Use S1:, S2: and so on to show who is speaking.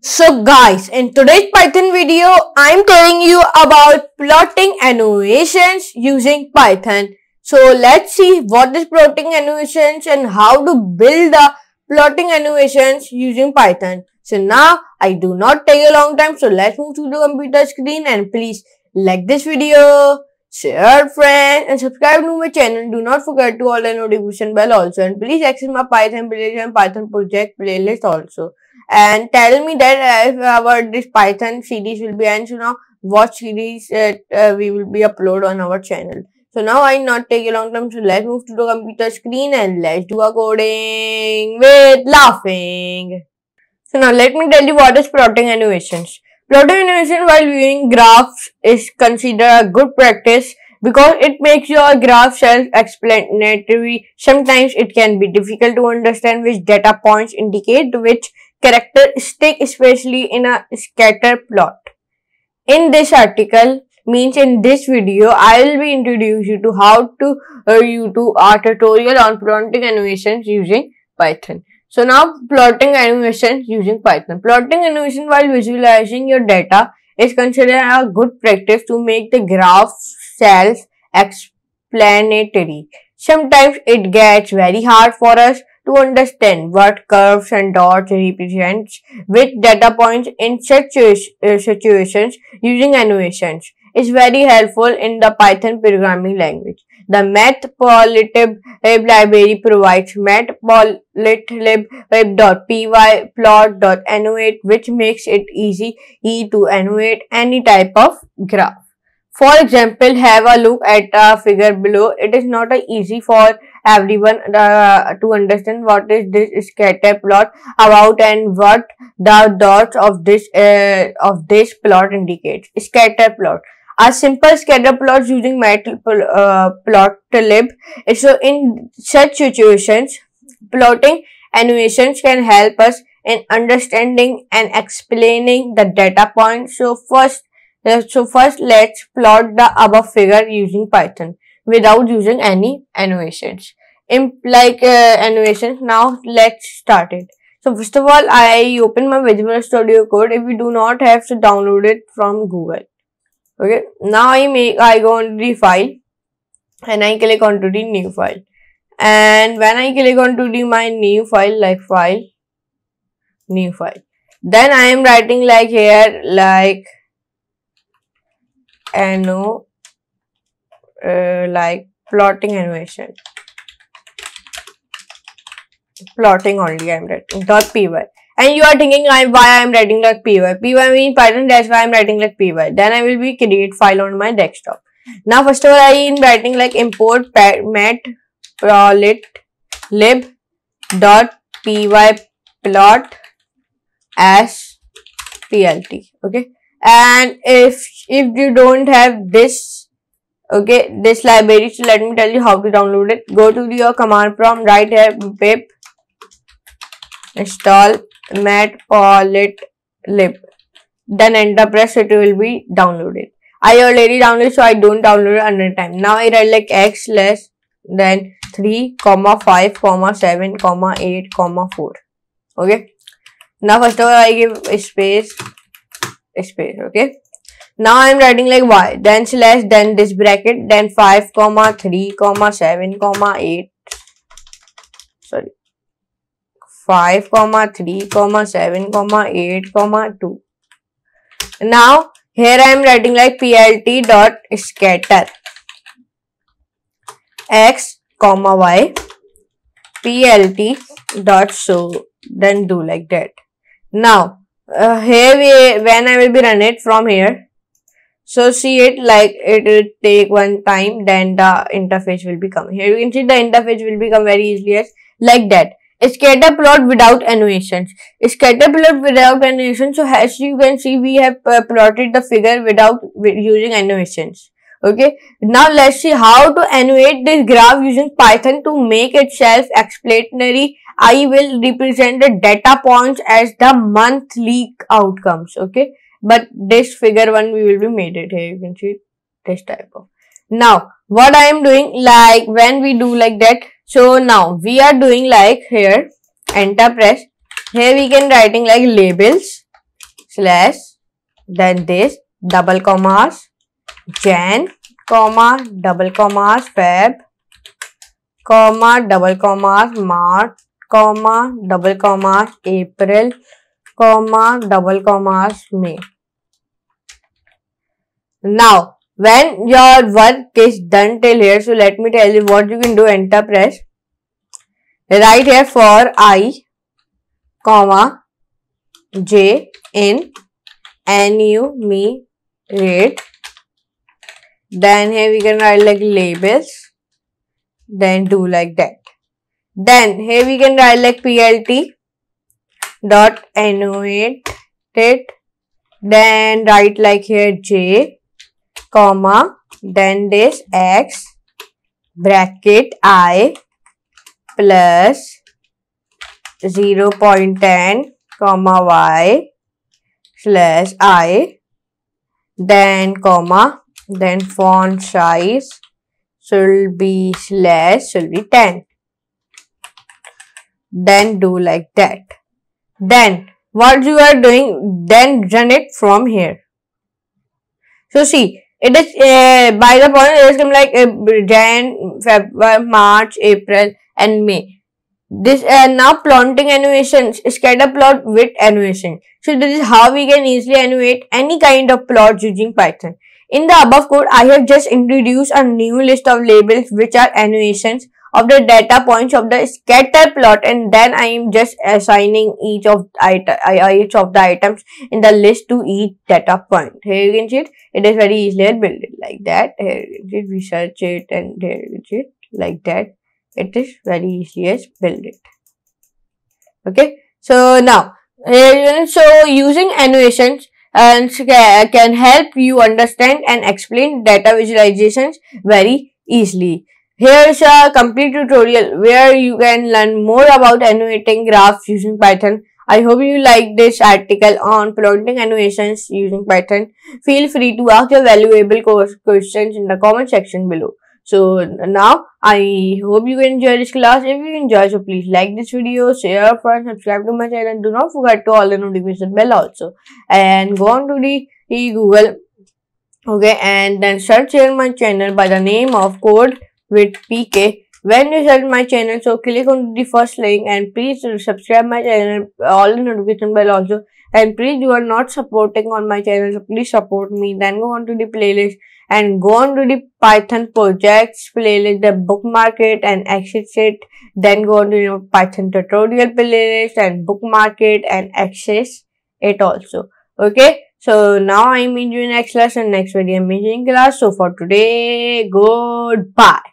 S1: So guys, in today's Python video, I'm telling you about plotting animations using Python. So let's see what is plotting animations and how to build the plotting animations using Python. So now I do not take a long time. So let's move to the computer screen and please like this video, share friends and subscribe to my channel. Do not forget to all the notification bell also, and please access my Python playlist and Python project playlist also. And tell me that if our this Python series will be, and so now what series we will be upload on our channel. So now I not take a long time. So let's move to the computer screen and let's do a coding with laughing. So now let me tell you what is plotting animations. Plotting animation while viewing graphs is considered a good practice because it makes your graph self-explanatory. Sometimes it can be difficult to understand which data points indicate which characteristic, especially in a scatter plot. In this article, in this video, I will be introduce you to how to a tutorial on plotting animations using Python. So now plotting animations using Python. Plotting animation while visualizing your data is considered a good practice to make the graph self-explanatory. Sometimes it gets very hard for us to understand what curves and dots represents which data points in such situations. Using animations is very helpful in the Python programming language. The matplotlib library provides matplotlib.py plot.annotate, which makes it easy to annotate any type of graph. For example, have a look at a figure below. It is not easy for everyone to understand what is this scatter plot about and what the dots of this plot indicates. Scatter plot. A simple scatter plot using matplotlib. So in such situations, plotting animations can help us in understanding and explaining the data points. So first let's plot the above figure using Python without using any animations. Animations. Now let's start it. So first of all, I open my Visual Studio Code. If you do not have to download it from Google. Okay. Now I go on the file and I click onto the new file. And when I click onto my new file, new file, then I am writing here plotting animation. Plotting only I am writing .py. And you are thinking why I am writing .py. Py means Python, that's why I am writing .py. Then I will be create file on my desktop. Now first of all, I am writing import matplotlib.py plot as plt. Okay. And if you don't have this library, so let me tell you how to download it. Go to your command prompt, write here pip install matplotlib, then enter press, it will be downloaded. I already downloaded, so I don't download it another time. Now I write x less than 3, 5, 7, 8, 4. Okay. Now first of all, I give a space. Okay. Now I am writing y, then slash, then this bracket, then 5, 3, 7, 8. Sorry. 5, 3, 7, 8, 2. Now here I am writing plt dot scatter x, y, plt dot show, then do like that. Now here when I will be run it from here, so see it it will take one time, then the interface will become. Here you can see the interface will become very easily as like that. A scatter plot without animations. A scatter plot without animations. So as you can see, we have plotted the figure without using animations. Okay. Now let's see how to animate this graph using Python to make it self-explanatory. I will represent the data points as the monthly outcomes. Okay. But this figure one we will be made it here. You can see this type of. Now what I am doing, when we do like that. So now we are doing here enter press. Here we can writing labels slash, then this double commas, Jan, comma, double commas, Feb, comma, double commas, March, comma, double commas, April, comma, double commas, May. Now, when your work is done till here, so let me tell you what you can do. Enter press. Write here for I, comma, J in enumerate. Then here we can write like labels. Then do like that. Then here we can write like PLT dot enumerate it. Then write like here J, comma, then this X bracket I plus 0.10 comma Y slash I, then comma, then font size should be 10. Then do like that. Then what you are doing, then run it from here. So see, it is by the point it is like Jan, February, March, April and May. This now plotting animations, scatter plot with animation. So this is how we can easily animate any kind of plot using Python. In the above code, I have just introduced a new list of labels which are animations of the data points of the scatter plot, and then I am just assigning each of the items in the list to each data point. Here you can see it. It is very easily built like that. Here you can see it. We search it, and here you can see it like that. It is very easy as build it. Okay. So now so using animations and can help you understand and explain data visualizations very easily. Here is a complete tutorial where you can learn more about animating graphs using Python. I hope you like this article on plotting animations using Python. Feel free to ask your valuable questions in the comment section below. So now I hope you enjoy this class. If you enjoy, so please like this video, share, friends, subscribe to my channel, and do not forget to all the notification bell also. And go on to the Google, okay, and then search here my channel by the name of Code with PK. When you search my channel, so click on the first link and please subscribe my channel, all the notification bell also. And please, you are not supporting on my channel, so please support me. Then go on to the playlist and go on to the Python projects playlist, the bookmark it and exit it. Then go on to your Python tutorial playlist and bookmark it and access it also. Okay. So now I am in your next class and next video amazing class. So for today, goodbye.